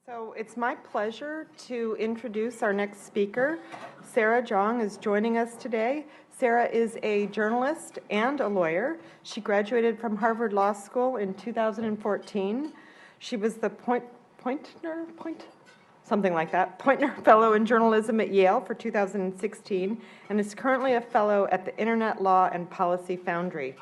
So it's my pleasure to introduce our next speaker. Sarah Jeong is joining us today. Sarah is a journalist and a lawyer. She graduated from Harvard Law School in 2014. She was the Poynter Fellow in Journalism at Yale for 2016 and is currently a fellow at the Internet Law and Policy Foundry.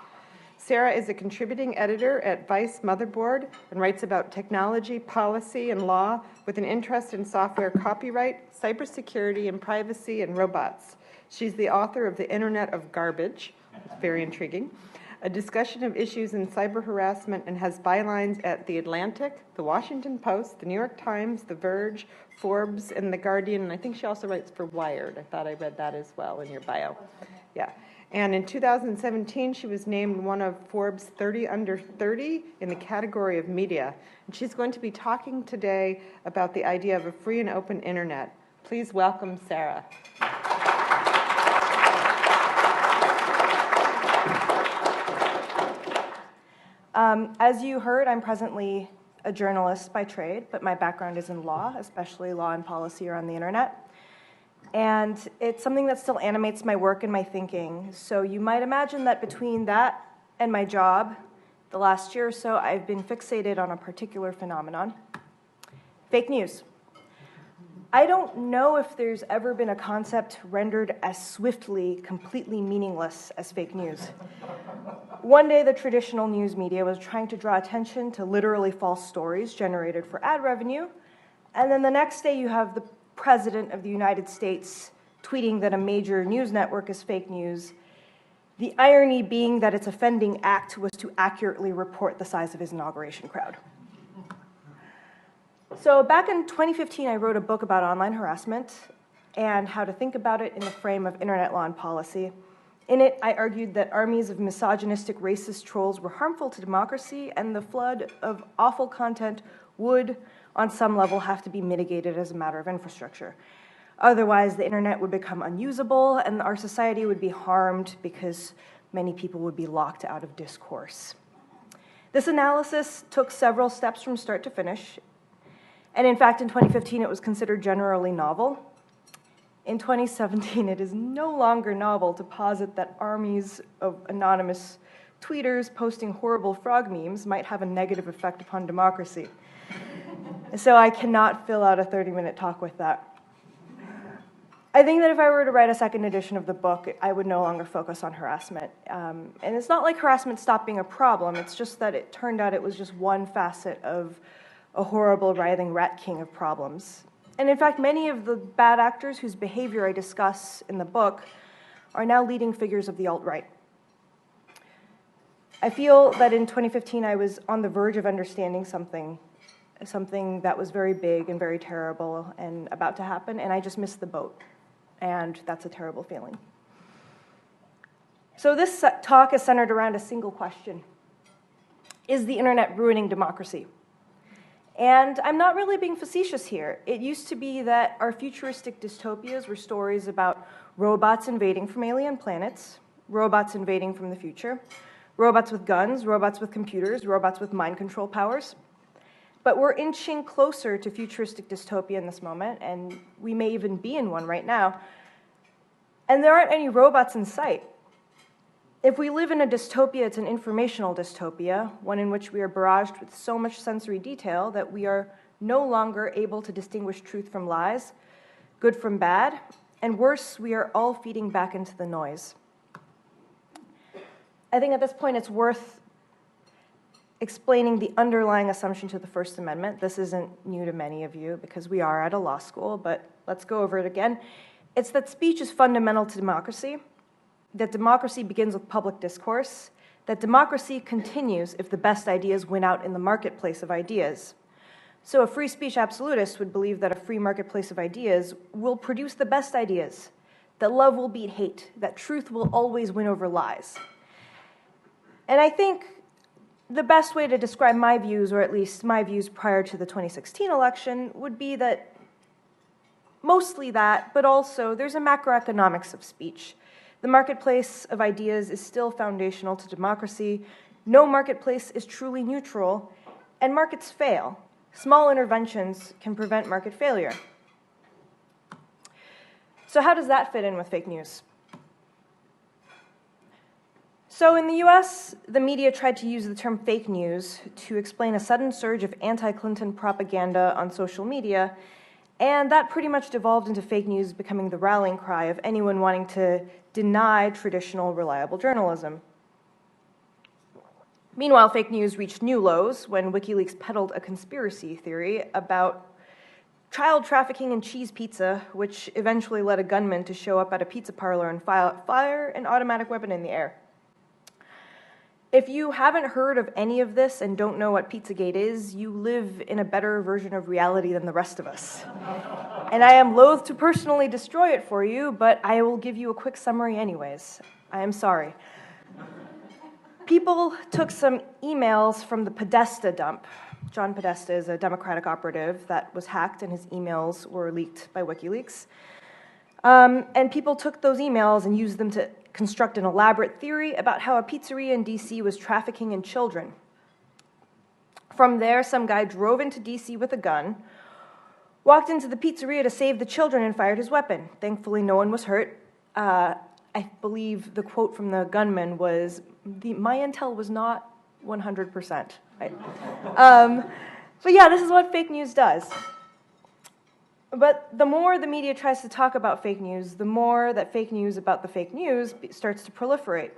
Sarah is a contributing editor at Vice Motherboard and writes about technology, policy, and law with an interest in software copyright, cybersecurity, and privacy, and robots. She's the author of The Internet of Garbage, very intriguing, a discussion of issues in cyber harassment, and has bylines at The Atlantic, The Washington Post, The New York Times, The Verge, Forbes, and The Guardian, and I think she also writes for Wired. I thought I read that as well in your bio. Yeah. And in 2017, she was named one of Forbes 30 Under 30 in the category of media. And she's going to be talking today about the idea of a free and open internet. Please welcome Sarah. As you heard, I'm presently a journalist by trade, but my background is in law, especially law and policy around the internet. And it's something that still animates my work and my thinking. So you might imagine that between that and my job, the last year or so, I've been fixated on a particular phenomenon: fake news. I don't know if there's ever been a concept rendered as swiftly, completely meaningless as fake news. One day, the traditional news media was trying to draw attention to literally false stories generated for ad revenue, and then the next day you have the President of the United States tweeting that a major news network is fake news, the irony being that its offending act was to accurately report the size of his inauguration crowd. So back in 2015, I wrote a book about online harassment and how to think about it in the frame of internet law and policy. In it, I argued that armies of misogynistic, racist trolls were harmful to democracy, and the flood of awful content would, on some level, have to be mitigated as a matter of infrastructure. Otherwise, the internet would become unusable, and our society would be harmed because many people would be locked out of discourse. This analysis took several steps from start to finish, and in fact, in 2015, it was considered generally novel. In 2017, it is no longer novel to posit that armies of anonymous tweeters posting horrible frog memes might have a negative effect upon democracy. So I cannot fill out a 30-minute talk with that. I think that if I were to write a second edition of the book, I would no longer focus on harassment. And it's not like harassment stopped being a problem, it's just that it turned out it was just one facet of a horrible, writhing rat king of problems. And in fact, many of the bad actors whose behavior I discuss in the book are now leading figures of the alt-right. I feel that in 2015 I was on the verge of understanding something that was very big and very terrible and about to happen, and I just missed the boat. And that's a terrible feeling. So this talk is centered around a single question: is the internet ruining democracy? And I'm not really being facetious here. It used to be that our futuristic dystopias were stories about robots invading from alien planets, robots invading from the future, robots with guns, robots with computers, robots with mind control powers. But we're inching closer to futuristic dystopia in this moment, and we may even be in one right now. And there aren't any robots in sight. If we live in a dystopia, it's an informational dystopia, one in which we are barraged with so much sensory detail that we are no longer able to distinguish truth from lies, good from bad, and worse, we are all feeding back into the noise. I think at this point it's worth explaining the underlying assumption to the First Amendment. This isn't new to many of you because we are at a law school, but let's go over it again. It's that speech is fundamental to democracy, that democracy begins with public discourse, that democracy continues if the best ideas win out in the marketplace of ideas. So a free speech absolutist would believe that a free marketplace of ideas will produce the best ideas, that love will beat hate, that truth will always win over lies. And I think the best way to describe my views, or at least my views prior to the 2016 election, would be that mostly that, but also there's a macroeconomics of speech. The marketplace of ideas is still foundational to democracy. No marketplace is truly neutral, and markets fail. Small interventions can prevent market failure. So how does that fit in with fake news? So in the US, the media tried to use the term fake news to explain a sudden surge of anti-Clinton propaganda on social media, and that pretty much devolved into fake news becoming the rallying cry of anyone wanting to deny traditional, reliable journalism. Meanwhile, fake news reached new lows when WikiLeaks peddled a conspiracy theory about child trafficking in cheese pizza, which eventually led a gunman to show up at a pizza parlor and fire an automatic weapon in the air. If you haven't heard of any of this and don't know what Pizzagate is, you live in a better version of reality than the rest of us. And I am loath to personally destroy it for you, but I will give you a quick summary anyways. I am sorry. People took some emails from the Podesta dump. John Podesta is a Democratic operative that was hacked, and his emails were leaked by WikiLeaks. And people took those emails and used them to construct an elaborate theory about how a pizzeria in DC was trafficking in children. From there, some guy drove into DC with a gun, walked into the pizzeria to save the children, and fired his weapon. Thankfully, no one was hurt. I believe the quote from the gunman was, "My intel was not 100%. Right? But yeah, this is what fake news does. But the more the media tries to talk about fake news, the more that fake news about the fake news starts to proliferate.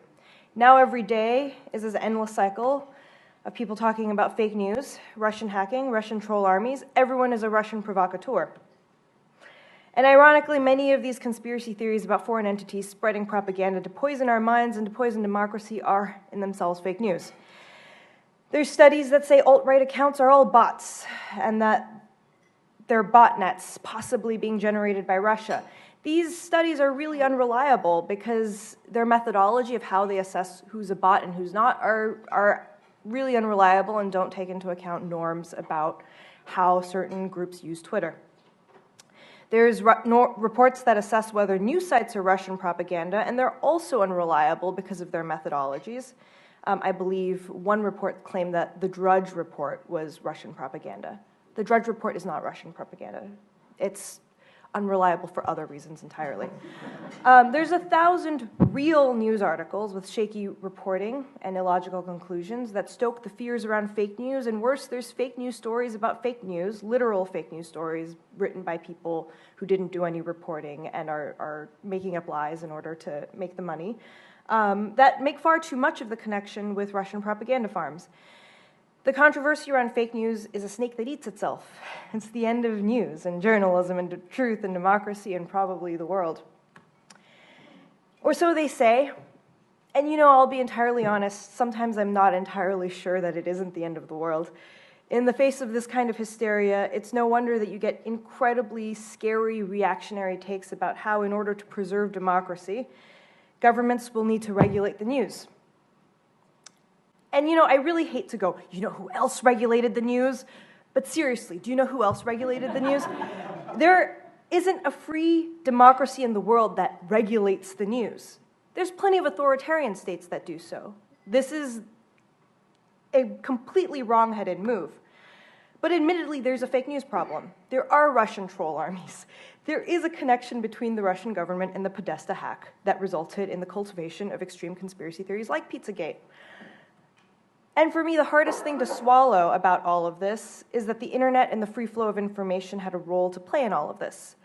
Now every day is this endless cycle of people talking about fake news, Russian hacking, Russian troll armies. Everyone is a Russian provocateur. And ironically, many of these conspiracy theories about foreign entities spreading propaganda to poison our minds and to poison democracy are in themselves fake news. There's studies that say alt-right accounts are all bots, and that they're botnets, possibly being generated by Russia. These studies are really unreliable because their methodology of how they assess who's a bot and who's not are really unreliable and don't take into account norms about how certain groups use Twitter. There's reports that assess whether news sites are Russian propaganda, and they're also unreliable because of their methodologies. I believe one report claimed that the Drudge Report was Russian propaganda. The Drudge Report is not Russian propaganda. It's unreliable for other reasons entirely. There's 1,000 real news articles with shaky reporting and illogical conclusions that stoke the fears around fake news, and worse, there's fake news stories about fake news, literal fake news stories written by people who didn't do any reporting and are making up lies in order to make the money, that make far too much of the connection with Russian propaganda farms. The controversy around fake news is a snake that eats itself. It's the end of news and journalism and truth and democracy and probably the world. Or so they say. And I'll be entirely honest, sometimes I'm not entirely sure that it isn't the end of the world. In the face of this kind of hysteria, it's no wonder that you get incredibly scary reactionary takes about how, in order to preserve democracy, governments will need to regulate the news. And I really hate to go, who else regulated the news? But seriously, do you know who else regulated the news? There isn't a free democracy in the world that regulates the news. There's plenty of authoritarian states that do so. This is a completely wrong-headed move. But admittedly, there's a fake news problem. There are Russian troll armies. There is a connection between the Russian government and the Podesta hack that resulted in the cultivation of extreme conspiracy theories like Pizzagate. And for me, the hardest thing to swallow about all of this is that the internet and the free flow of information had a role to play in all of this.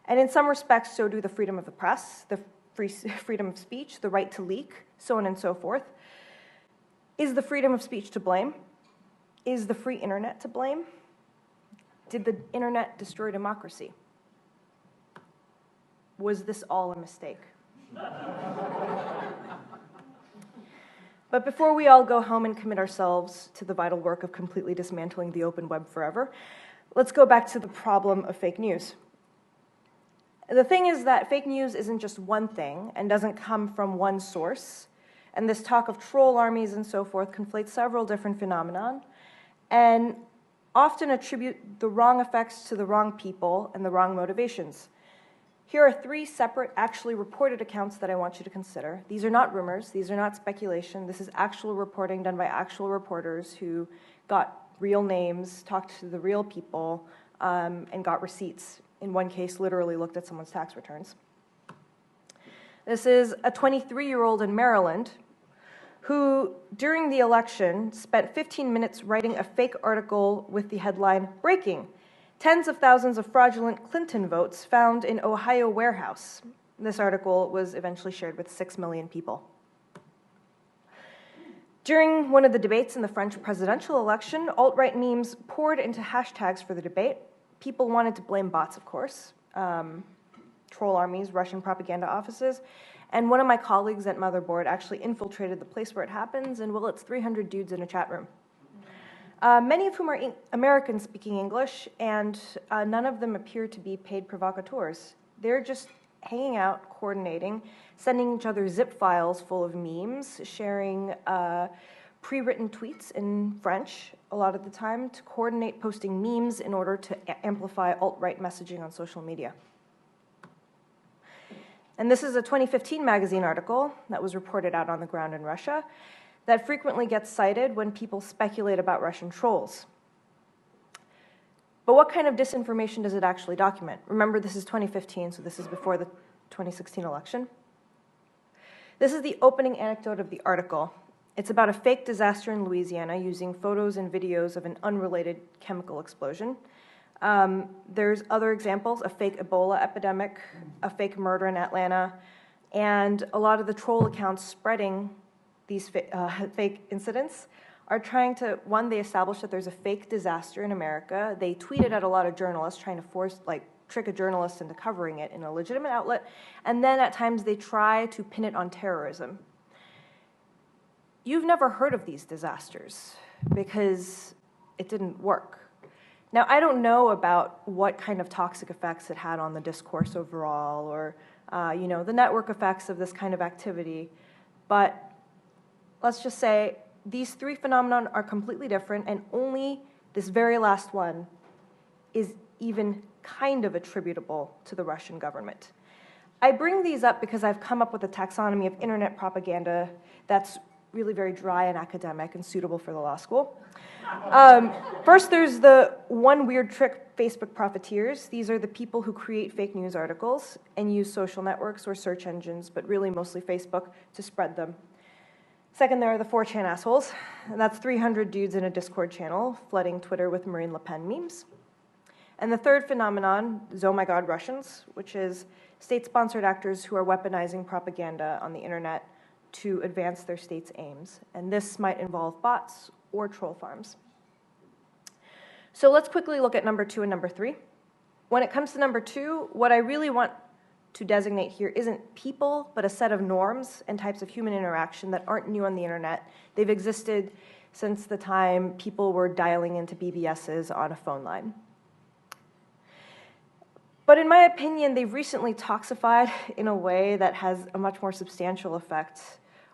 And in some respects, so do the freedom of the press, the freedom of speech, the right to leak, so on and so forth. Is the freedom of speech to blame? Is the free internet to blame? Did the internet destroy democracy? Was this all a mistake? But before we all go home and commit ourselves to the vital work of completely dismantling the open web forever, let's go back to the problem of fake news. The thing is that fake news isn't just one thing and doesn't come from one source, and this talk of troll armies and so forth conflates several different phenomena and often attribute the wrong effects to the wrong people and the wrong motivations. Here are 3 separate, actually reported accounts that I want you to consider. These are not rumors. These are not speculation. This is actual reporting done by actual reporters who got real names, talked to the real people, and got receipts. In one case, literally looked at someone's tax returns. This is a 23-year-old in Maryland who, during the election, spent 15 minutes writing a fake article with the headline, "Breaking: Tens of thousands of fraudulent Clinton votes found in Ohio warehouse." This article was eventually shared with 6 million people. During one of the debates in the French presidential election, alt-right memes poured into hashtags for the debate. People wanted to blame bots, of course, troll armies, Russian propaganda offices, and one of my colleagues at Motherboard actually infiltrated the place where it happens, and well, it's 300 dudes in a chat room. Many of whom are Americans speaking English, and none of them appear to be paid provocateurs. They're just hanging out, coordinating, sending each other zip files full of memes, sharing pre-written tweets in French a lot of the time to coordinate posting memes in order to amplify alt-right messaging on social media. And this is a 2015 magazine article that was reported out on the ground in Russia that frequently gets cited when people speculate about Russian trolls. But what kind of disinformation does it actually document? Remember, this is 2015, so this is before the 2016 election. This is the opening anecdote of the article. It's about a fake disaster in Louisiana using photos and videos of an unrelated chemical explosion. There's other examples, a fake Ebola epidemic, a fake murder in Atlanta, and a lot of the troll accounts spreading these fake incidents are trying to, one, they establish that there's a fake disaster in America. They tweeted at a lot of journalists trying to trick a journalist into covering it in a legitimate outlet, and then at times they try to pin it on terrorism. You've never heard of these disasters because it didn't work. Now, I don't know about what kind of toxic effects it had on the discourse overall or, the network effects of this kind of activity, but let's just say these three phenomena are completely different, and only this very last one is even kind of attributable to the Russian government. I bring these up because I've come up with a taxonomy of internet propaganda that's really very dry and academic and suitable for the law school. First, there's the one weird trick Facebook profiteers. These are the people who create fake news articles and use social networks or search engines, but really mostly Facebook, to spread them. Second, there are the 4chan assholes, and that's 300 dudes in a Discord channel flooding Twitter with Marine Le Pen memes. And the third phenomenon is Oh My God Russians, which is state-sponsored actors who are weaponizing propaganda on the internet to advance their state's aims. And this might involve bots or troll farms. So let's quickly look at number 2 and number 3. When it comes to number 2, what I really want to designate here isn't people, but a set of norms and types of human interaction that aren't new on the internet. They've existed since the time people were dialing into BBSs on a phone line. But in my opinion, they've recently toxified in a way that has a much more substantial effect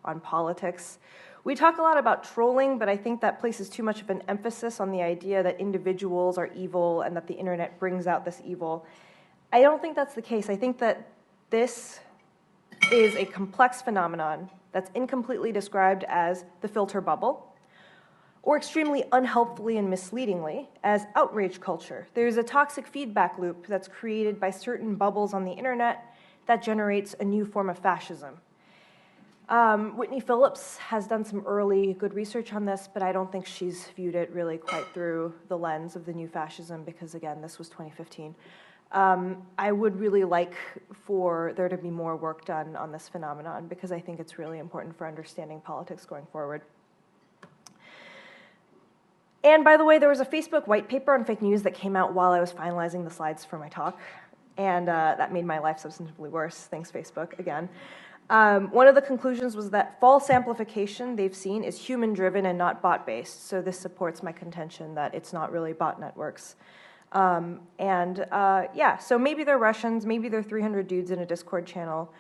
on politics. We talk a lot about trolling, but I think that places too much of an emphasis on the idea that individuals are evil and that the internet brings out this evil. I don't think that's the case. I think that this is a complex phenomenon that's incompletely described as the filter bubble, or extremely unhelpfully and misleadingly as outrage culture. There's a toxic feedback loop that's created by certain bubbles on the internet that generates a new form of fascism. Whitney Phillips has done some early good research on this, but I don't think she's viewed it really quite through the lens of the new fascism because, again, this was 2015. I would really like for there to be more work done on this phenomenon because I think it's really important for understanding politics going forward. And by the way, there was a Facebook white paper on fake news that came out while I was finalizing the slides for my talk, and that made my life substantively worse. Thanks, Facebook, again. One of the conclusions was that false amplification they've seen is human-driven and not bot-based, so this supports my contention that it's not really bot networks. So maybe they're Russians, maybe they're 300 dudes in a Discord channel,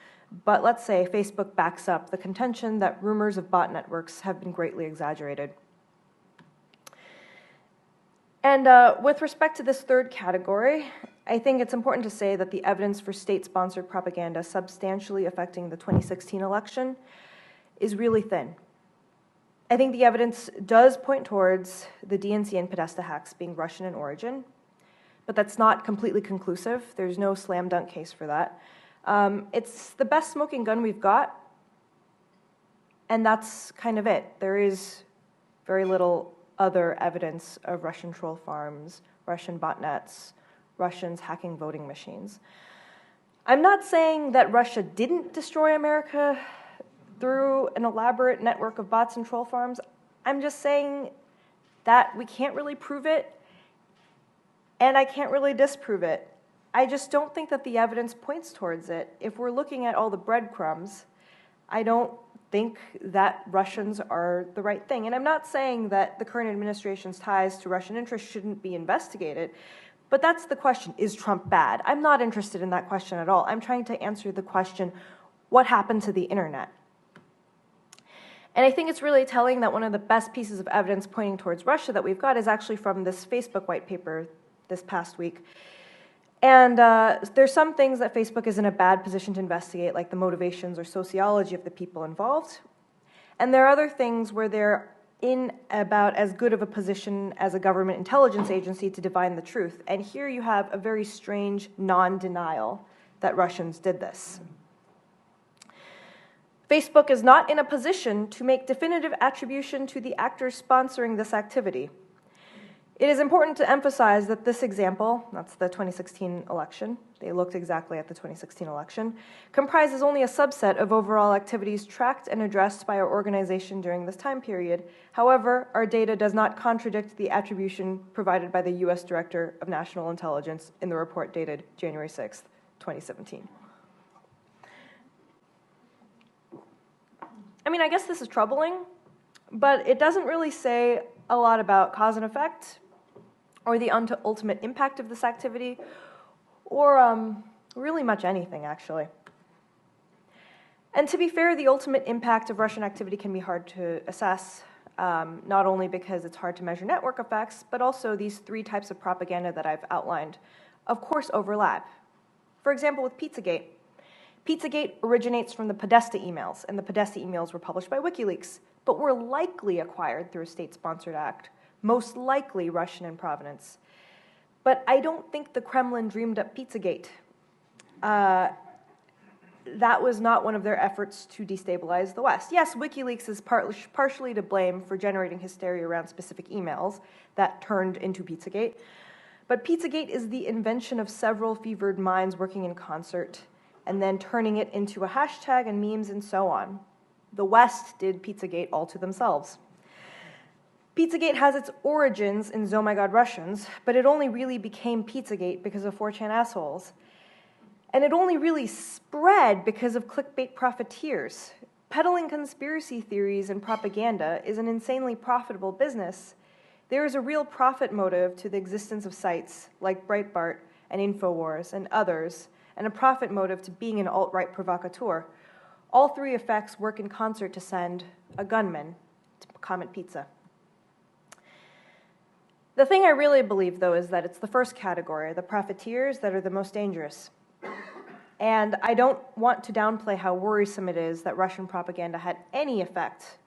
but let's say Facebook backs up the contention that rumors of bot networks have been greatly exaggerated. And with respect to this third category, I think it's important to say that the evidence for state-sponsored propaganda substantially affecting the 2016 election is really thin. I think the evidence does point towards the DNC and Podesta hacks being Russian in origin, but that's not completely conclusive. There's no slam dunk case for that. It's the best smoking gun we've got, and that's kind of it. There is very little other evidence of Russian troll farms, Russian botnets, Russians hacking voting machines. I'm not saying that Russia didn't destroy America through an elaborate network of bots and troll farms. I'm just saying that we can't really prove it, and I can't really disprove it. I just don't think that the evidence points towards it. If we're looking at all the breadcrumbs, I don't think that Russians are the right thing. And I'm not saying that the current administration's ties to Russian interests shouldn't be investigated, but that's the question. Is Trump bad? I'm not interested in that question at all. I'm trying to answer the question, what happened to the internet? And I think it's really telling that one of the best pieces of evidence pointing towards Russia that we've got is actually from this Facebook white paper this past week. And there's some things that Facebook is in a bad position to investigate, like the motivations or sociology of the people involved. And there are other things where they're in about as good of a position as a government intelligence agency to divine the truth. And here you have a very strange non-denial that Russians did this. Facebook is not in a position to make definitive attribution to the actors sponsoring this activity. It is important to emphasize that this example, that's the 2016 election, they looked exactly at the 2016 election, comprises only a subset of overall activities tracked and addressed by our organization during this time period. However, our data does not contradict the attribution provided by the U.S. Director of National Intelligence in the report dated January 6th, 2017. I mean, I guess this is troubling, but it doesn't really say a lot about cause and effect or the ultimate impact of this activity, or really much anything, actually. And to be fair, the ultimate impact of Russian activity can be hard to assess, not only because it's hard to measure network effects, but also these three types of propaganda that I've outlined, of course, overlap. For example, with Pizzagate. Pizzagate originates from the Podesta emails, and the Podesta emails were published by WikiLeaks, but were likely acquired through a state-sponsored act, most likely Russian in provenance. But I don't think the Kremlin dreamed up Pizzagate. That was not one of their efforts to destabilize the West. Yes, WikiLeaks is partially to blame for generating hysteria around specific emails that turned into Pizzagate, but Pizzagate is the invention of several fevered minds working in concert and then turning it into a hashtag and memes and so on. The West did Pizzagate all to themselves. Pizzagate has its origins in Oh My God Russians, but it only really became Pizzagate because of 4chan assholes. And it only really spread because of clickbait profiteers. Peddling conspiracy theories and propaganda is an insanely profitable business. There is a real profit motive to the existence of sites like Breitbart and InfoWars and others, and a profit motive to being an alt-right provocateur. All three effects work in concert to send a gunman to Comet Pizza. The thing I really believe, though, is that it's the first category, the profiteers, that are the most dangerous. And I don't want to downplay how worrisome it is that Russian propaganda had any effect.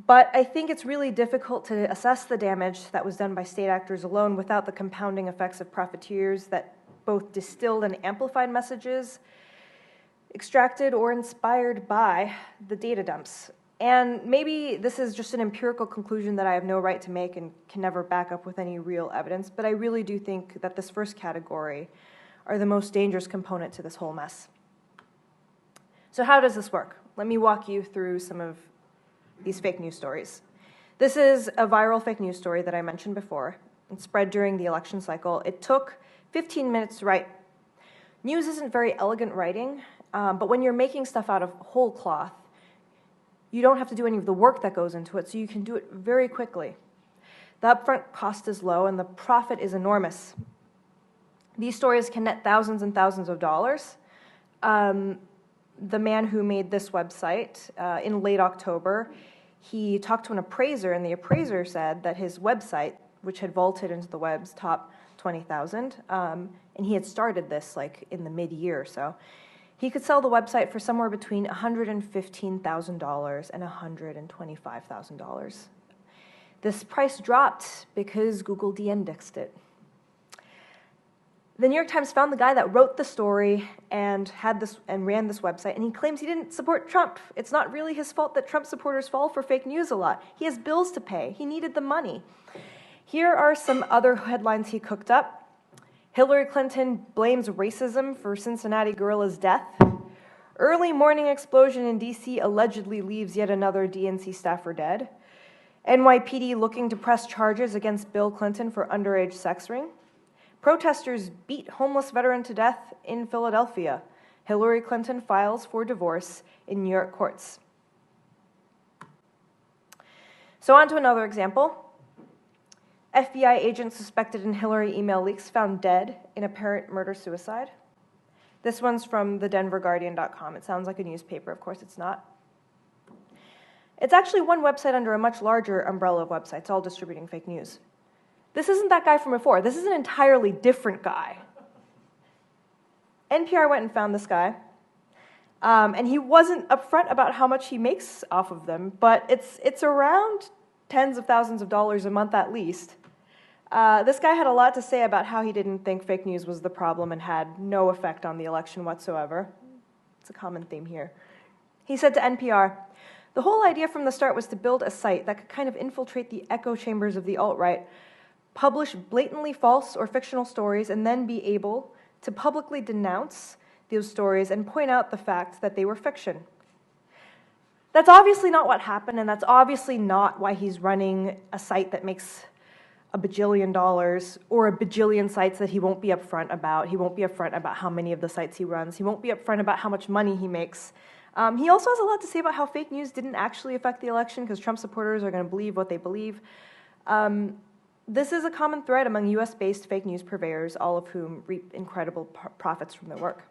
But I think it's really difficult to assess the damage that was done by state actors alone without the compounding effects of profiteers that both distilled and amplified messages, extracted or inspired by the data dumps. And maybe this is just an empirical conclusion that I have no right to make and can never back up with any real evidence, but I really do think that this first category are the most dangerous component to this whole mess. So how does this work? Let me walk you through some of these fake news stories. This is a viral fake news story that I mentioned before. It spread during the election cycle. It took 15 minutes to write. News isn't very elegant writing, but when you're making stuff out of whole cloth, you don't have to do any of the work that goes into it, so you can do it very quickly. The upfront cost is low, and the profit is enormous. These stories can net thousands and thousands of dollars. The man who made this website, in late October, he talked to an appraiser, and the appraiser said that his website, which had vaulted into the web's top 20,000, and he had started this like in the mid-year or so, he could sell the website for somewhere between $115,000 and $125,000. This price dropped because Google de-indexed it. The New York Times found the guy that wrote the story and ran this website, and he claims he didn't support Trump. It's not really his fault that Trump supporters fall for fake news a lot. He has bills to pay. He needed the money. Here are some other headlines he cooked up. Hillary Clinton blames racism for Cincinnati gorilla's death. Early morning explosion in D.C. allegedly leaves yet another DNC staffer dead. NYPD looking to press charges against Bill Clinton for underage sex ring. Protesters beat homeless veteran to death in Philadelphia. Hillary Clinton files for divorce in New York courts. So on to another example. FBI agent suspected in Hillary email leaks found dead in apparent murder-suicide. This one's from thedenverguardian.com. It sounds like a newspaper. Of course it's not. It's actually one website under a much larger umbrella of websites, all distributing fake news. This isn't that guy from before. This is an entirely different guy. NPR went and found this guy, and he wasn't upfront about how much he makes off of them, but it's around tens of thousands of dollars a month at least. This guy had a lot to say about how he didn't think fake news was the problem and had no effect on the election whatsoever. It's a common theme here. He said to NPR, "The whole idea from the start was to build a site that could kind of infiltrate the echo chambers of the alt-right, publish blatantly false or fictional stories, and then be able to publicly denounce those stories and point out the fact that they were fiction." That's obviously not what happened, and that's obviously not why he's running a site that makes $1 bajillion or a bajillion sites that he won't be upfront about. He won't be upfront about how many of the sites he runs. He won't be upfront about how much money he makes. He also has a lot to say about how fake news didn't actually affect the election because Trump supporters are going to believe what they believe. This is a common thread among US-based fake news purveyors, all of whom reap incredible profits from their work.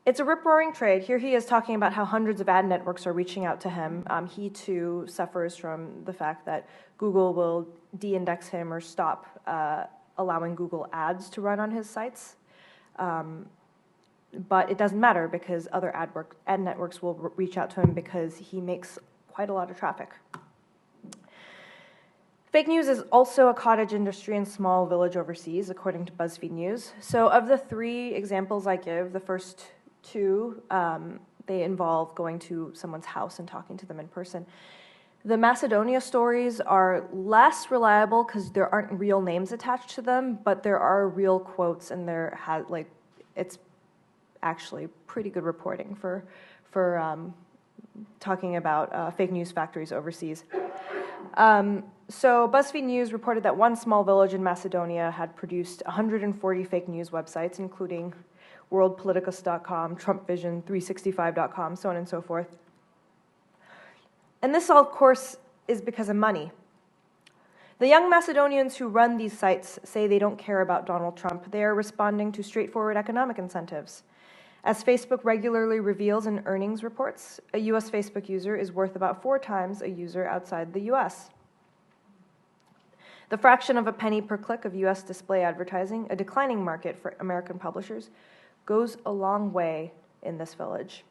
It's a rip-roaring trade. Here he is talking about how hundreds of ad networks are reaching out to him. He, too, suffers from the fact that Google will de-index him or stop allowing Google ads to run on his sites. But it doesn't matter because other ad networks will reach out to him because he makes quite a lot of traffic. Fake news is also a cottage industry in small village overseas, according to BuzzFeed News. So of the three examples I give, the first two, they involve going to someone's house and talking to them in person. The Macedonia stories are less reliable because there aren't real names attached to them, but there are real quotes, and it's actually pretty good reporting for talking about fake news factories overseas. So BuzzFeed News reported that one small village in Macedonia had produced 140 fake news websites, including worldpoliticus.com, TrumpVision, 365.com, so on and so forth. And this all, of course, is because of money. The young Macedonians who run these sites say they don't care about Donald Trump. They are responding to straightforward economic incentives. As Facebook regularly reveals in earnings reports, a US Facebook user is worth about 4 times a user outside the US. The fraction of a penny per click of US display advertising, a declining market for American publishers, goes a long way in this village.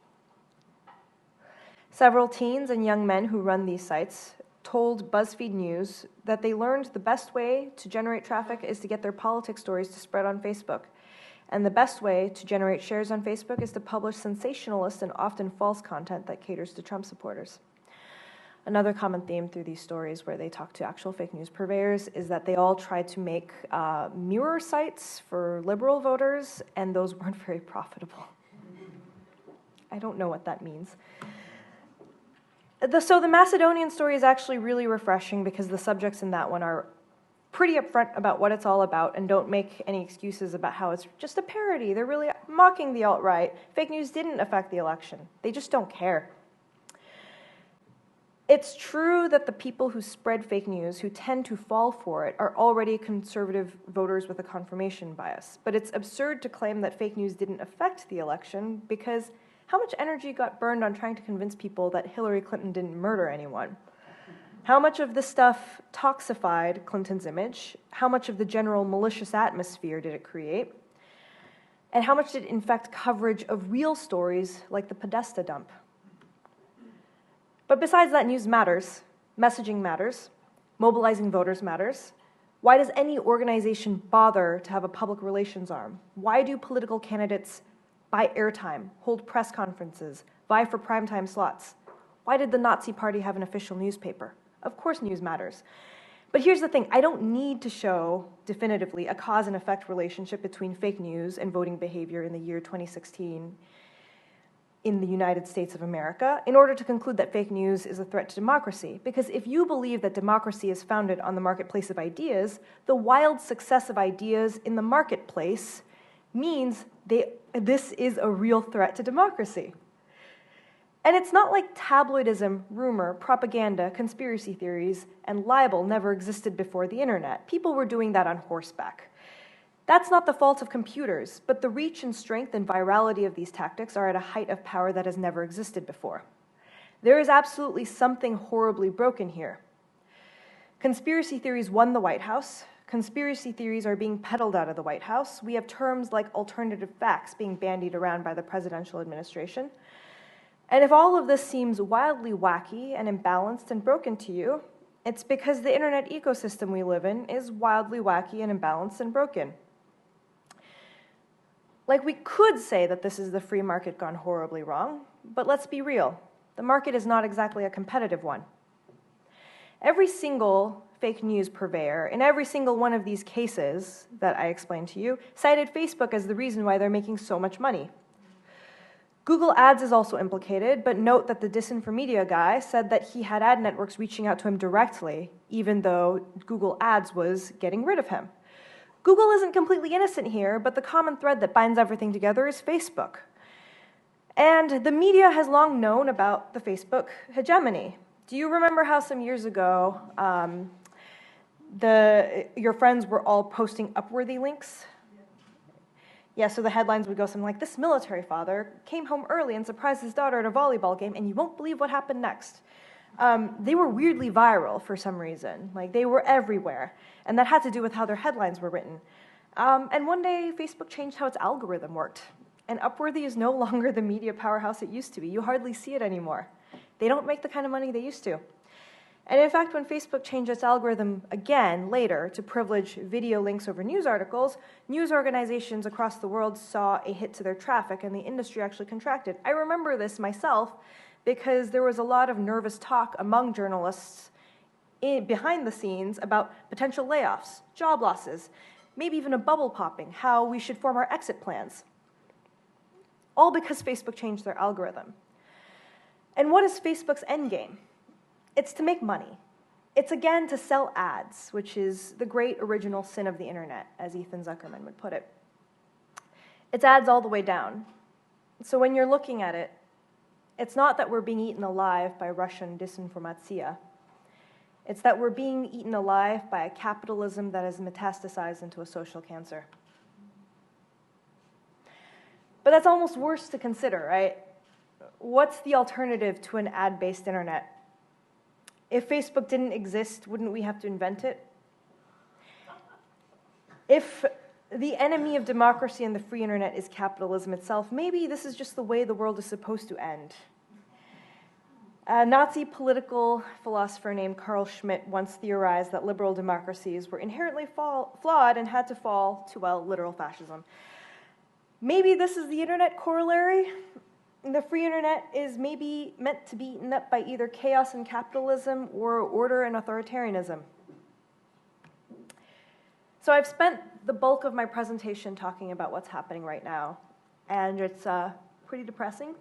Several teens and young men who run these sites told BuzzFeed News that they learned the best way to generate traffic is to get their politics stories to spread on Facebook. And the best way to generate shares on Facebook is to publish sensationalist and often false content that caters to Trump supporters. Another common theme through these stories where they talk to actual fake news purveyors is that they all tried to make mirror sites for liberal voters, and those weren't very profitable. I don't know what that means. So the Macedonian story is actually really refreshing because the subjects in that one are pretty upfront about what it's all about and don't make any excuses about how it's just a parody. They're really mocking the alt-right. Fake news didn't affect the election. They just don't care. It's true that the people who spread fake news, who tend to fall for it, are already conservative voters with a confirmation bias. But it's absurd to claim that fake news didn't affect the election because how much energy got burned on trying to convince people that Hillary Clinton didn't murder anyone? How much of this stuff toxified Clinton's image? How much of the general malicious atmosphere did it create? And how much did it infect coverage of real stories like the Podesta dump? But besides that, news matters, messaging matters, mobilizing voters matters. Why does any organization bother to have a public relations arm? Why do political candidates buy airtime, hold press conferences, vie for primetime slots? Why did the Nazi Party have an official newspaper? Of course news matters. But here's the thing, I don't need to show definitively a cause and effect relationship between fake news and voting behavior in the year 2016 in the United States of America in order to conclude that fake news is a threat to democracy. Because if you believe that democracy is founded on the marketplace of ideas, the wild success of ideas in the marketplace means this is a real threat to democracy. And it's not like tabloidism, rumor, propaganda, conspiracy theories, and libel never existed before the internet. People were doing that on horseback. That's not the fault of computers, but the reach and strength and virality of these tactics are at a height of power that has never existed before. There is absolutely something horribly broken here. Conspiracy theories won the White House. Conspiracy theories are being peddled out of the White House. We have terms like alternative facts being bandied around by the presidential administration. And if all of this seems wildly wacky and imbalanced and broken to you, it's because the internet ecosystem we live in is wildly wacky and imbalanced and broken. Like, we could say that this is the free market gone horribly wrong, but let's be real. The market is not exactly a competitive one. Every single fake news purveyor in every single one of these cases that I explained to you cited Facebook as the reason why they're making so much money. Google Ads is also implicated, but note that the Disinformedia guy said that he had ad networks reaching out to him directly, even though Google Ads was getting rid of him. Google isn't completely innocent here, but the common thread that binds everything together is Facebook. And the media has long known about the Facebook hegemony. Do you remember how some years ago your friends were all posting Upworthy links? Yeah, so the headlines would go something like, this military father came home early and surprised his daughter at a volleyball game, and you won't believe what happened next. They were weirdly viral for some reason. Like, they were everywhere. And that had to do with how their headlines were written. And one day, Facebook changed how its algorithm worked. And Upworthy is no longer the media powerhouse it used to be. You hardly see it anymore. They don't make the kind of money they used to. And in fact, when Facebook changed its algorithm again later to privilege video links over news articles, news organizations across the world saw a hit to their traffic, and the industry actually contracted. I remember this myself because there was a lot of nervous talk among journalists behind the scenes about potential layoffs, job losses, maybe even a bubble popping, how we should form our exit plans. All because Facebook changed their algorithm. And what is Facebook's end game? It's to make money. It's again to sell ads, which is the great original sin of the internet, as Ethan Zuckerman would put it. It's ads all the way down. So when you're looking at it, it's not that we're being eaten alive by Russian disinformatia. It's that we're being eaten alive by a capitalism that has metastasized into a social cancer. But that's almost worse to consider, right? What's the alternative to an ad-based internet? If Facebook didn't exist, wouldn't we have to invent it? If the enemy of democracy and the free internet is capitalism itself, maybe this is just the way the world is supposed to end. A Nazi political philosopher named Carl Schmitt once theorized that liberal democracies were inherently flawed and had to fall to, well, literal fascism. Maybe this is the internet corollary. The free internet is maybe meant to be eaten up by either chaos and capitalism or order and authoritarianism. So I've spent the bulk of my presentation talking about what's happening right now, and it's pretty depressing.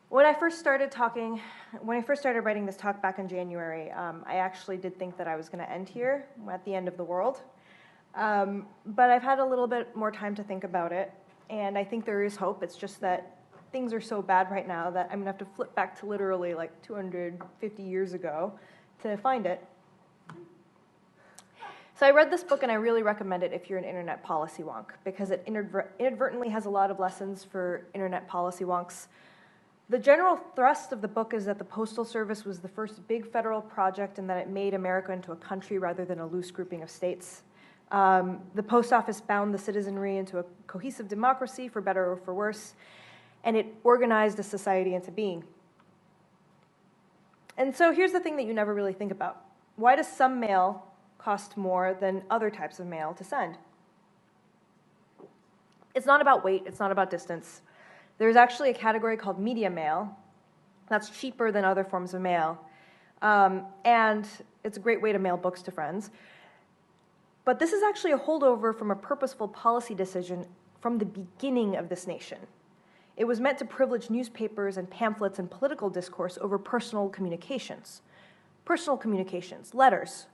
When I first started writing this talk back in January, I actually did think that I was going to end here at the end of the world. But I've had a little bit more time to think about it, and I think there is hope. It's just that things are so bad right now that I'm going to have to flip back to literally like 250 years ago to find it. So I read this book, and I really recommend it if you're an internet policy wonk, because it inadvertently has a lot of lessons for internet policy wonks. The general thrust of the book is that the Postal Service was the first big federal project and that it made America into a country rather than a loose grouping of states. The post office bound the citizenry into a cohesive democracy, for better or for worse, and it organized a society into being. And so here's the thing that you never really think about. Why does some mail cost more than other types of mail to send? It's not about weight, it's not about distance. There's actually a category called media mail that's cheaper than other forms of mail. And it's a great way to mail books to friends. But this is actually a holdover from a purposeful policy decision from the beginning of this nation. It was meant to privilege newspapers and pamphlets and political discourse over personal communications. Personal communications, letters,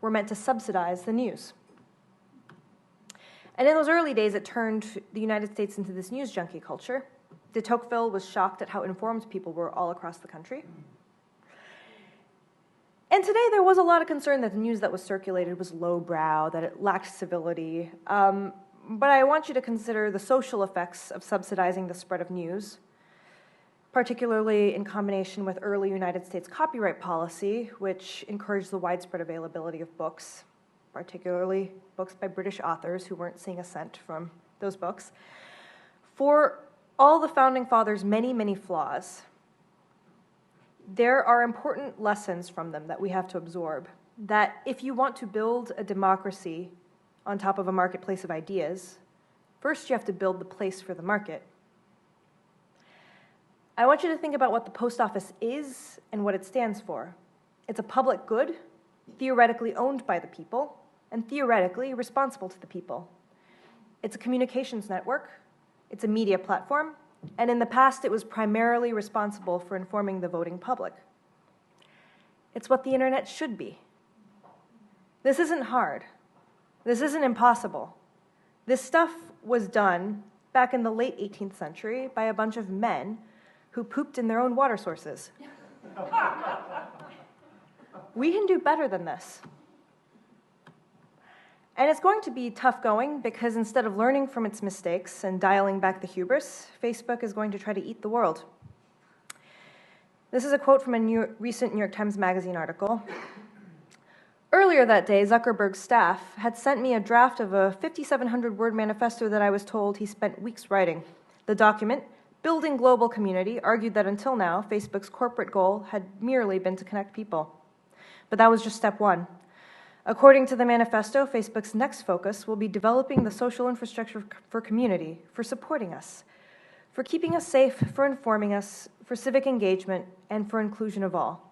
were meant to subsidize the news. And in those early days, it turned the United States into this news junkie culture. De Tocqueville was shocked at how informed people were all across the country. And today there was a lot of concern that the news that was circulated was lowbrow, that it lacked civility. But I want you to consider the social effects of subsidizing the spread of news, particularly in combination with early United States copyright policy, which encouraged the widespread availability of books, particularly books by British authors who weren't seeing a cent from those books. For all the Founding Fathers' many, many flaws, there are important lessons from them that we have to absorb, that if you want to build a democracy on top of a marketplace of ideas, first you have to build the place for the market. I want you to think about what the post office is and what it stands for. It's a public good, theoretically owned by the people, and theoretically responsible to the people. It's a communications network, it's a media platform, and in the past it was primarily responsible for informing the voting public. It's what the internet should be. This isn't hard. This isn't impossible. This stuff was done back in the late 18th century by a bunch of men who pooped in their own water sources. We can do better than this. And it's going to be tough going because instead of learning from its mistakes and dialing back the hubris, Facebook is going to try to eat the world. This is a quote from a recent New York Times Magazine article. Earlier that day, Zuckerberg's staff had sent me a draft of a 5,700-word manifesto that I was told he spent weeks writing. The document, Building Global Community, argued that until now, Facebook's corporate goal had merely been to connect people. But that was just step one. According to the manifesto, Facebook's next focus will be developing the social infrastructure for community, for supporting us, for keeping us safe, for informing us, for civic engagement, and for inclusion of all.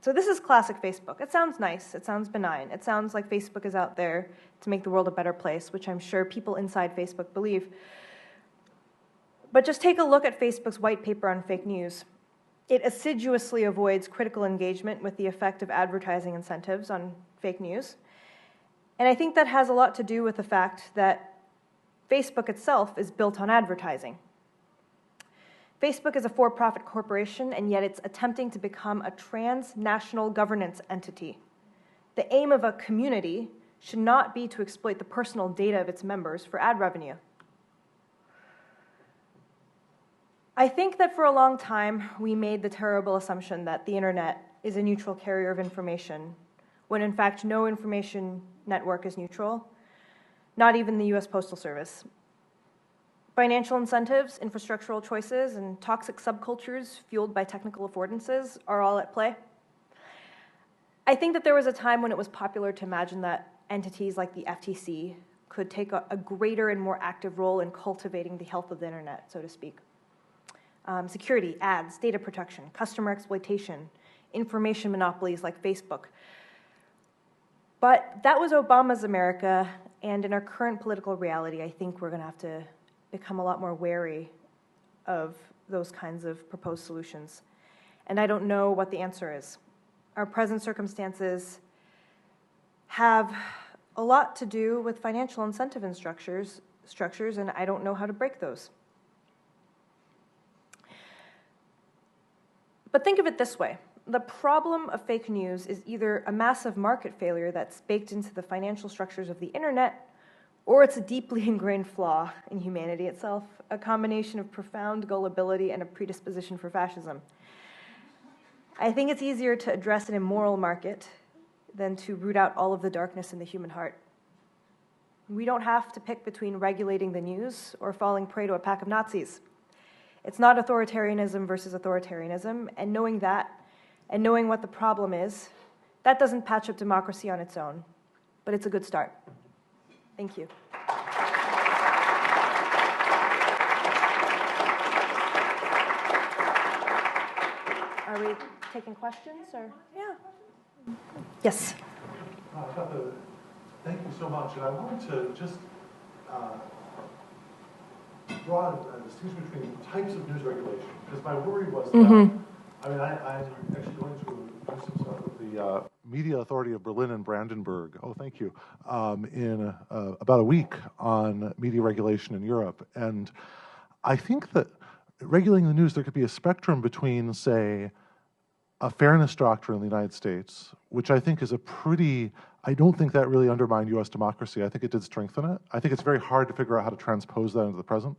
So this is classic Facebook. It sounds nice, it sounds benign, it sounds like Facebook is out there to make the world a better place, which I'm sure people inside Facebook believe. But just take a look at Facebook's white paper on fake news. It assiduously avoids critical engagement with the effect of advertising incentives on fake news. And I think that has a lot to do with the fact that Facebook itself is built on advertising. Facebook is a for-profit corporation, and yet it's attempting to become a transnational governance entity. The aim of a community should not be to exploit the personal data of its members for ad revenue. I think that for a long time, we made the terrible assumption that the internet is a neutral carrier of information, when in fact no information network is neutral, not even the US Postal Service. Financial incentives, infrastructural choices, and toxic subcultures fueled by technical affordances are all at play. I think that there was a time when it was popular to imagine that entities like the FTC could take a greater and more active role in cultivating the health of the internet, so to speak. Security, ads, data protection, customer exploitation, information monopolies like Facebook. But that was Obama's America, and in our current political reality, I think we're going to have to become a lot more wary of those kinds of proposed solutions. And I don't know what the answer is. Our present circumstances have a lot to do with financial incentive and structures, and I don't know how to break those. But think of it this way. The problem of fake news is either a massive market failure that's baked into the financial structures of the internet, or it's a deeply ingrained flaw in humanity itself, a combination of profound gullibility and a predisposition for fascism. I think it's easier to address an immoral market than to root out all of the darkness in the human heart. We don't have to pick between regulating the news or falling prey to a pack of Nazis. It's not authoritarianism versus authoritarianism, and knowing that, and knowing what the problem is, that doesn't patch up democracy on its own, but it's a good start. Thank you. Are we taking questions, or? Yeah. Yes. Thank you so much. And I wanted to just draw a distinction between types of news regulation, because my worry was that, I'm actually going to do some stuff with the Media Authority of Berlin and Brandenburg, thank you, in about a week on media regulation in Europe. And I think that regulating the news, there could be a spectrum between, say, a fairness doctrine in the United States, which I think is I don't think that really undermined U.S. democracy. I think it did strengthen it. I think it's very hard to figure out how to transpose that into the present.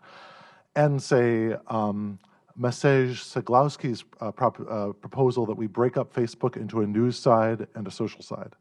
And say, Maciej Ceglowski's proposal that we break up Facebook into a news side and a social side.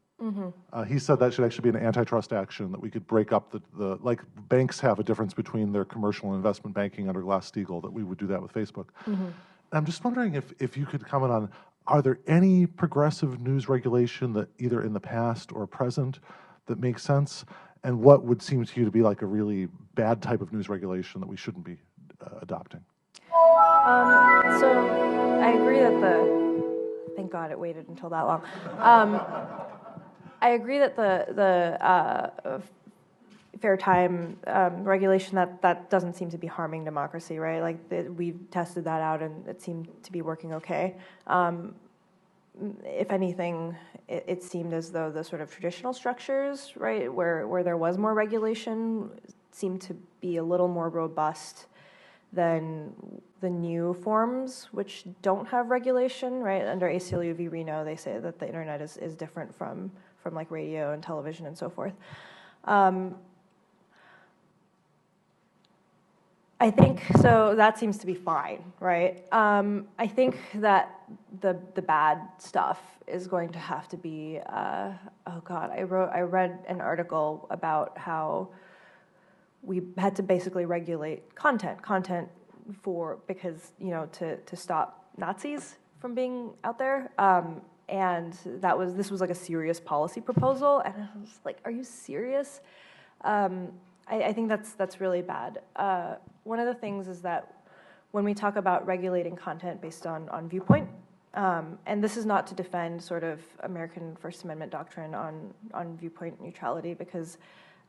He said that should actually be an antitrust action, that we could break up like banks have a difference between their commercial and investment banking under Glass-Steagall, that we would do that with Facebook. And I'm just wondering if you could comment on, are there any progressive news regulation that either in the past or present that makes sense? And what would seem to you to be like a really bad type of news regulation that we shouldn't be adopting? So I agree that thank God it waited until that long. I agree that the fair time regulation, that doesn't seem to be harming democracy, right? Like we've tested that out and it seemed to be working okay. If anything, it seemed as though the sort of traditional structures, right, where there was more regulation, seemed to be a little more robust than the new forms, which don't have regulation, right? Under ACLU v. Reno, they say that the internet is different from like radio and television and so forth. I think, so that seems to be fine, right? I think that the bad stuff is going to have to be, oh God, I read an article about how we had to basically regulate content because, to stop Nazis from being out there. And this was like a serious policy proposal. And I was like, are you serious? I think that's really bad. One of the things is that when we talk about regulating content based on viewpoint, and this is not to defend sort of American First Amendment doctrine on viewpoint neutrality, because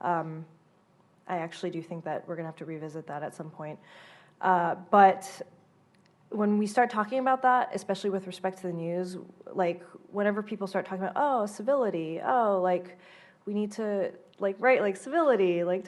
I actually do think that we're going to have to revisit that at some point. But when we start talking about that, especially with respect to the news, like whenever people start talking about, civility, like we need to, like civility, like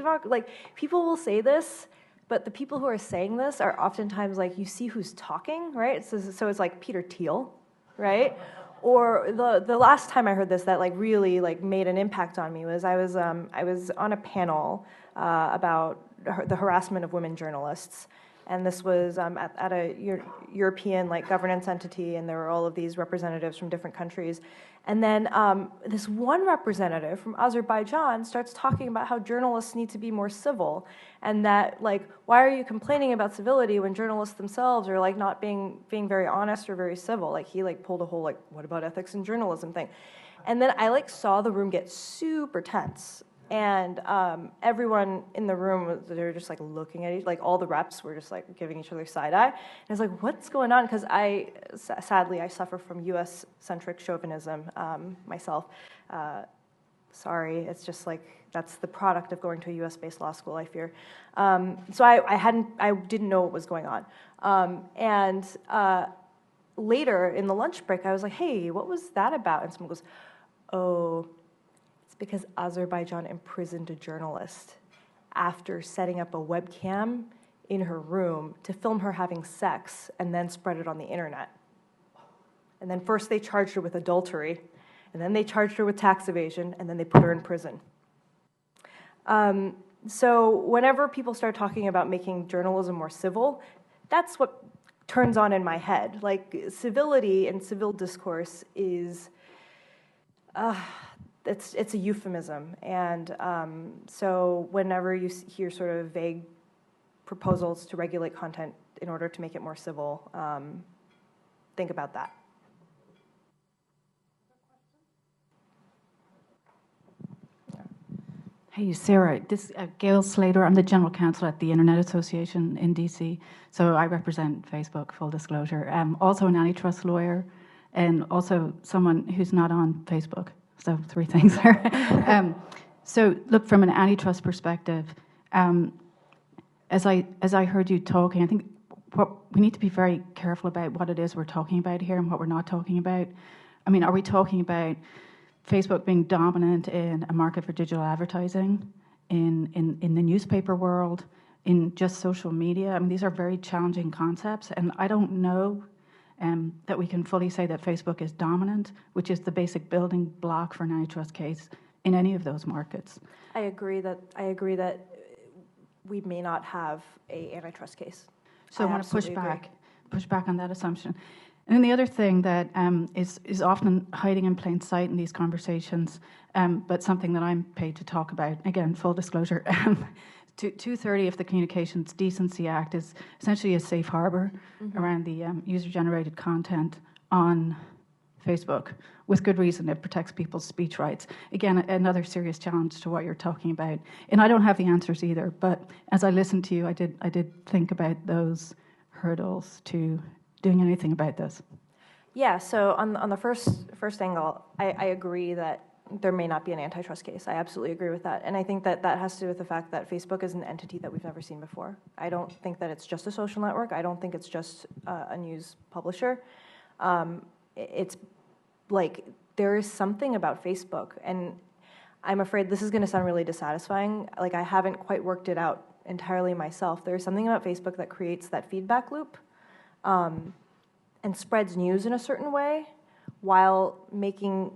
people will say this, but the people who are saying this are oftentimes like, you see who's talking, right? So it's like Peter Thiel, right? Or the last time I heard this that like really like made an impact on me was I was on a panel about the harassment of women journalists, and this was at a European like governance entity, and there were all of these representatives from different countries, and then this one representative from Azerbaijan starts talking about how journalists need to be more civil, and that like, why are you complaining about civility when journalists themselves are like not being very honest or very civil? Like he like pulled a whole like, what about ethics in journalism thing, and then I like saw the room get super tense. And everyone in the room, they were just like looking at each, like all the reps were just like giving each other side eye. And I was like, what's going on? Because sadly, I suffer from US-centric chauvinism myself. Sorry, it's just like, that's the product of going to a US-based law school, I fear. So I didn't know what was going on. And later in the lunch break, I was like, hey, what was that about? And someone goes, oh, because Azerbaijan imprisoned a journalist after setting up a webcam in her room to film her having sex and then spread it on the internet. And then first they charged her with adultery, and then they charged her with tax evasion, and then they put her in prison. So whenever people start talking about making journalism more civil, that's what turns on in my head. Like civility and civil discourse is... it's a euphemism. And so whenever you hear sort of vague proposals to regulate content in order to make it more civil, think about that. Hey, Sarah, this Gail Slater. I'm the General Counsel at the Internet Association in DC. So I represent Facebook, full disclosure. Also an antitrust lawyer, and also someone who's not on Facebook. So 3 things there. So look, from an antitrust perspective, as I heard you talking, I think we need to be very careful about what it is we're talking about here and what we're not talking about. I mean, are we talking about Facebook being dominant in a market for digital advertising, in the newspaper world, in just social media? I mean, these are very challenging concepts, and I don't know that we can fully say that Facebook is dominant, which is the basic building block for an antitrust case in any of those markets. I agree that we may not have an antitrust case. So I want to push back on that assumption. And then the other thing that is often hiding in plain sight in these conversations, but something that I'm paid to talk about, again, full disclosure, 230 of the Communications Decency Act is essentially a safe harbor around the user-generated content on Facebook. With good reason, it protects people's speech rights. Again, another serious challenge to what you're talking about. And I don't have the answers either, but as I listened to you, I did think about those hurdles to doing anything about this. Yeah, so on the first angle, I agree that there may not be an antitrust case. I absolutely agree with that. And I think that has to do with the fact that Facebook is an entity that we've never seen before. I don't think that it's just a social network. I don't think it's just a news publisher. It's like there is something about Facebook, and I'm afraid this is going to sound really dissatisfying. Like, I haven't quite worked it out entirely myself. There's something about Facebook that creates that feedback loop and spreads news in a certain way while making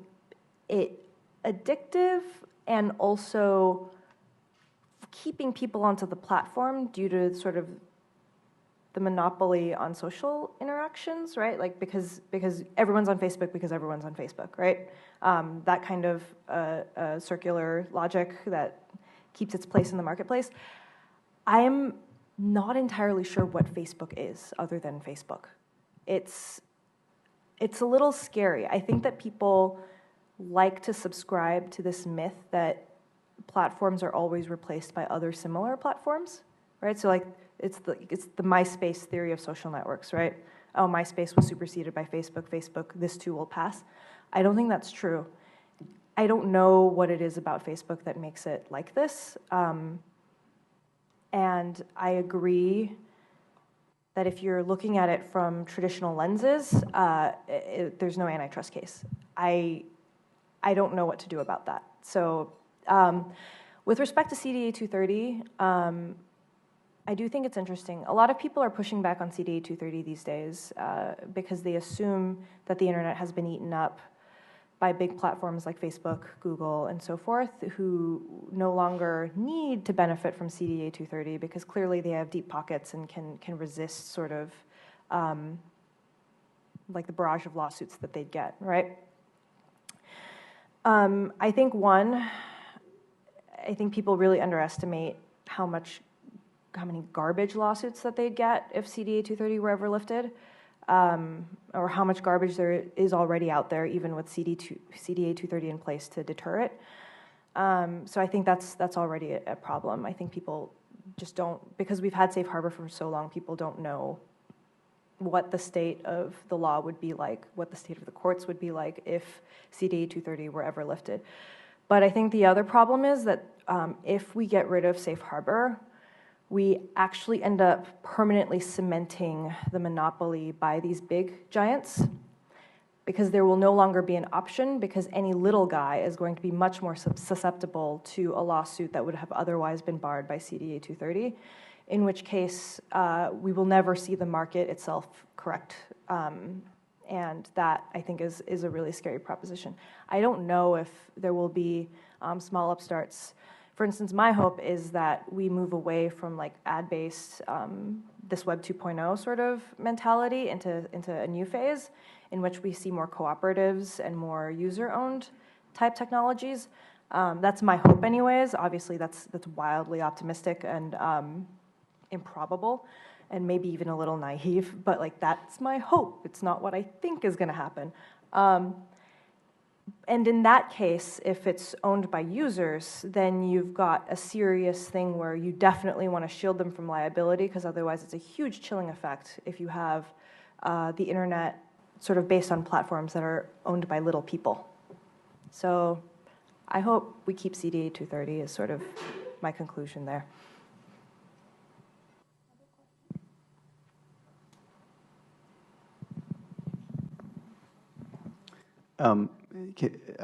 it addictive and also keeping people onto the platform due to sort of the monopoly on social interactions, right? Like because everyone's on Facebook because everyone's on Facebook, right? That kind of circular logic that keeps its place in the marketplace. I am not entirely sure what Facebook is other than Facebook. It's a little scary. I think that people like to subscribe to this myth that platforms are always replaced by other similar platforms, right? So like it's the MySpace theory of social networks, right? Oh, MySpace was superseded by Facebook, this too will pass. I don't think that's true. I don't know what it is about Facebook that makes it like this. And I agree that if you're looking at it from traditional lenses, there's no antitrust case. I don't know what to do about that. So with respect to CDA 230, I do think it's interesting. A lot of people are pushing back on CDA 230 these days because they assume that the internet has been eaten up by big platforms like Facebook, Google, and so forth, who no longer need to benefit from CDA 230 because clearly they have deep pockets and can resist sort of like the barrage of lawsuits that they'd get, right? I think people really underestimate how many garbage lawsuits that they'd get if CDA 230 were ever lifted, or how much garbage there is already out there, even with CDA 230 in place to deter it. So I think that's already a problem. I think people just don't, because we've had safe harbor for so long, people don't know what the state of the law would be like, what the state of the courts would be like if CDA 230 were ever lifted. But I think the other problem is that if we get rid of safe harbor, we actually end up permanently cementing the monopoly by these big giants, because there will no longer be an option, because any little guy is going to be much more susceptible to a lawsuit that would have otherwise been barred by CDA 230, in which case we will never see the market itself correct. And that, I think, is a really scary proposition. I don't know if there will be small upstarts. For instance, my hope is that we move away from like ad-based, this Web 2.0 sort of mentality into a new phase in which we see more cooperatives and more user-owned type technologies. That's my hope anyways. Obviously, that's wildly optimistic and improbable, and maybe even a little naive, but like that's my hope. It's not what I think is gonna happen. And in that case, if it's owned by users, then you've got a serious thing where you definitely want to shield them from liability, because otherwise it's a huge chilling effect if you have the internet sort of based on platforms that are owned by little people. So I hope we keep CDA 230 is sort of my conclusion there.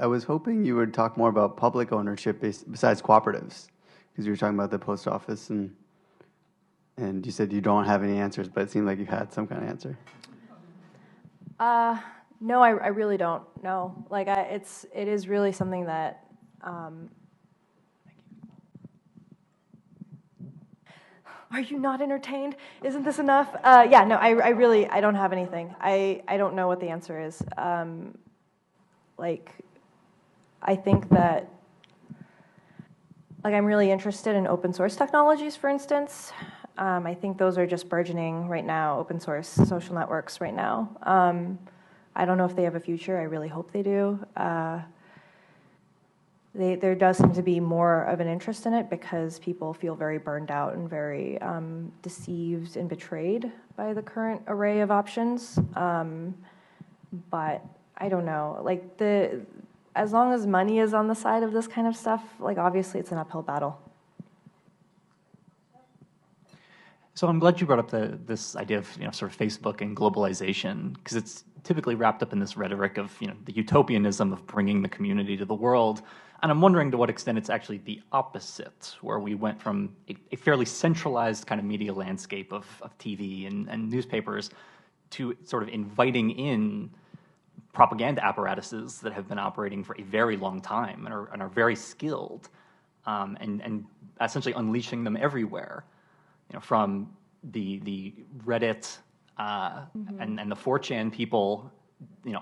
I was hoping you would talk more about public ownership besides cooperatives, because you were talking about the post office, and you said you don't have any answers, but it seemed like you had some kind of answer. No, I really don't. No, like it is really something that. Are you not entertained? Isn't this enough? Yeah, no, I don't have anything. I don't know what the answer is. Like, I think that, like, I'm really interested in open source technologies, for instance. I think those are just burgeoning right now, open source social networks right now. I don't know if they have a future. I really hope they do. There does seem to be more of an interest in it because people feel very burned out and very deceived and betrayed by the current array of options. But I don't know, like as long as money is on the side of this kind of stuff, like obviously it's an uphill battle. So I'm glad you brought up this idea of sort of Facebook and globalization, because it's typically wrapped up in this rhetoric of the utopianism of bringing the community to the world, and I'm wondering to what extent it's actually the opposite, where we went from a fairly centralized kind of media landscape of TV and newspapers to sort of inviting in propaganda apparatuses that have been operating for a very long time and are very skilled, and essentially unleashing them everywhere, from the Reddit and the 4chan people,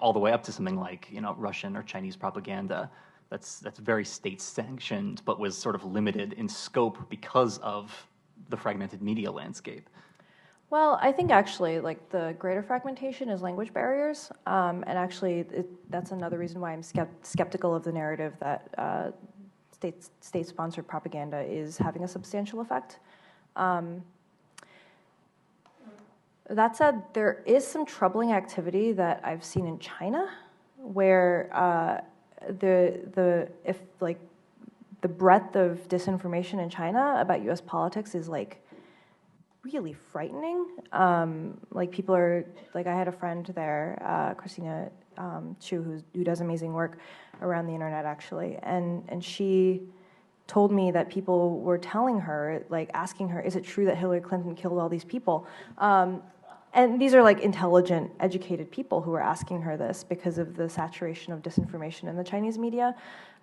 all the way up to something like Russian or Chinese propaganda that's very state sanctioned, but was sort of limited in scope because of the fragmented media landscape. Well, I think actually, like, the greater fragmentation is language barriers, and actually that's another reason why I'm skeptical of the narrative that state-sponsored propaganda is having a substantial effect. That said, there is some troubling activity that I've seen in China, where the breadth of disinformation in China about U.S. politics is like really frightening. Like people are, like I had a friend there, Christina Chu, who does amazing work around the internet actually, and she told me that people were telling her, like asking her, is it true that Hillary Clinton killed all these people? And these are like intelligent, educated people who are asking her this because of the saturation of disinformation in the Chinese media.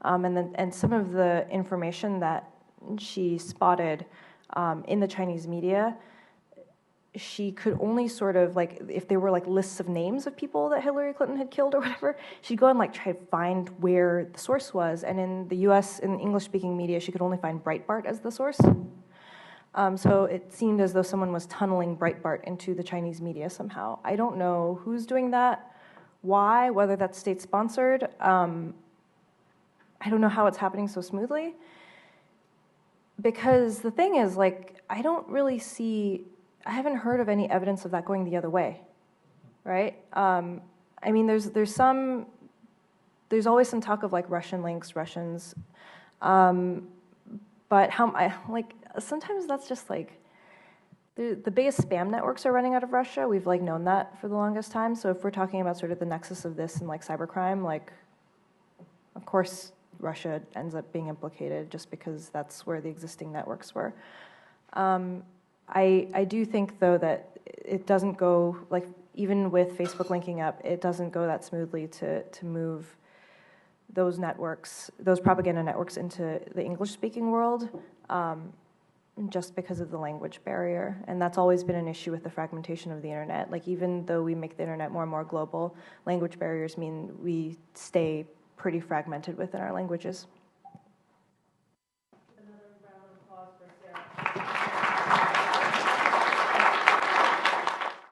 And some of the information that she spotted in the Chinese media, she could only sort of like, if there were like lists of names of people that Hillary Clinton had killed or whatever, she'd go and like try to find where the source was. And in the US, in English-speaking media, she could only find Breitbart as the source. So it seemed as though someone was tunneling Breitbart into the Chinese media somehow. I don't know who's doing that, why, whether that's state-sponsored. I don't know how it's happening so smoothly. Because the thing is, like, I haven't heard of any evidence of that going the other way, right? I mean, there's always some talk of like Russian links, Russians, but sometimes that's just like, the biggest spam networks are running out of Russia. We've like known that for the longest time. So if we're talking about sort of the nexus of this and like cybercrime, like, of course, Russia ends up being implicated just because that's where the existing networks were. I do think, though, that it doesn't go, like, even with Facebook linking up, it doesn't go that smoothly to move those networks, those propaganda networks into the English-speaking world, just because of the language barrier. And that's always been an issue with the fragmentation of the internet. Like, even though we make the internet more and more global, language barriers mean we stay pretty fragmented within our languages.